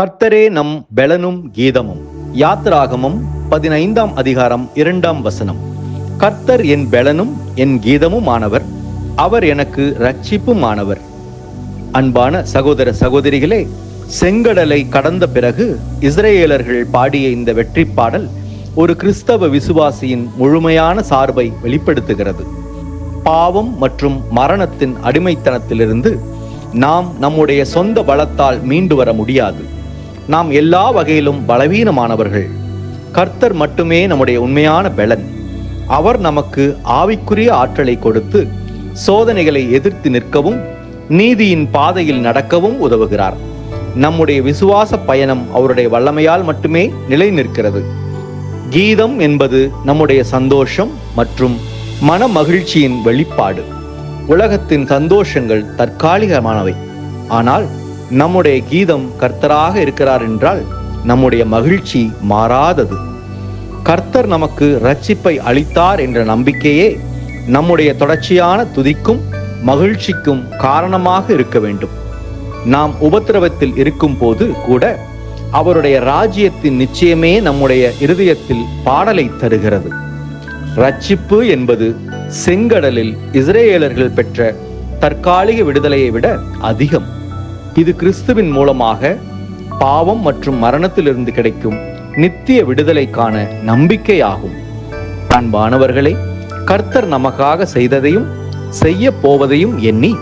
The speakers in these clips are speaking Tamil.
கர்த்தரே நம் பெலனும் கீதமும். யாத்திராகமம் 15ஆம் அதிகாரம் 2ஆம் வசனம். கர்த்தர் என் பெலனும் என் கீதமும் ஆனவர், அவர் எனக்கு இரட்சிப்பும் ஆனவர். அன்பான சகோதர சகோதரிகளே, செங்கடலை கடந்த பிறகு இஸ்ரேலர்கள் பாடிய இந்த வெற்றி பாடல் ஒரு கிறிஸ்தவ விசுவாசியின் முழுமையான சார்பை வெளிப்படுத்துகிறது. பாவம் மற்றும் மரணத்தின் அடிமைத்தனத்திலிருந்து நாம் நம்முடைய சொந்த பலத்தால் மீண்டு வர முடியாது. நாம் எல்லா வகையிலும் பலவீனமானவர்கள். கர்த்தர் மட்டுமே நம்முடைய உண்மையான பெலன். அவர் நமக்கு ஆவிக்குரிய ஆற்றலை கொடுத்து சோதனைகளை எதிர்த்து நிற்கவும் நீதியின் பாதையில் நடக்கவும் உதவுகிறார். நம்முடைய விசுவாச பயணம் அவருடைய வல்லமையால் மட்டுமே நிலை நிற்கிறது. கீதம் என்பது நம்முடைய சந்தோஷம் மற்றும் மன மகிழ்ச்சியின் வெளிப்பாடு. உலகத்தின் சந்தோஷங்கள் தற்காலிகமானவை. ஆனால் நம்முடைய கீதம் கர்த்தராக இருக்கிறார் என்றால் நம்முடைய மகிழ்ச்சி மாறாதது. கர்த்தர் நமக்கு இரட்சிப்பை அளித்தார் என்ற நம்பிக்கையே நம்முடைய தொடர்ச்சியான துதிக்கும் மகிழ்ச்சிக்கும் காரணமாக இருக்க வேண்டும். நாம் உபத்திரவத்தில் இருக்கும் போது கூட அவருடைய ராஜ்யத்தின் நிச்சயமே நம்முடைய இருதயத்தில் பாடலை தருகிறது. இரட்சிப்பு என்பது செங்கடலில் இஸ்ரேலர்கள் பெற்ற தற்காலிக விடுதலையை விட அதிகம். இது கிறிஸ்துவின் மூலமாக பாவம் மற்றும் மரணத்திலிருந்து கிடைக்கும் நித்திய விடுதலைக்கான நம்பிக்கையாகும். அன்பானவர்களே, கர்த்தர் நமக்காக செய்ததையும் செய்ய போவதையும் எண்ணி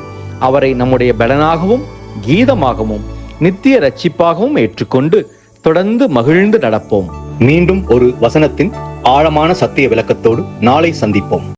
அவரை நம்முடைய பலனாகவும் கீதமாகவும் நித்திய இரட்சிப்பாகவும் ஏற்றுக்கொண்டு தொடர்ந்து மகிழ்ந்து நடப்போம். மீண்டும் ஒரு வசனத்தின் ஆழமான சத்திய விளக்கத்தோடு நாளை சந்திப்போம்.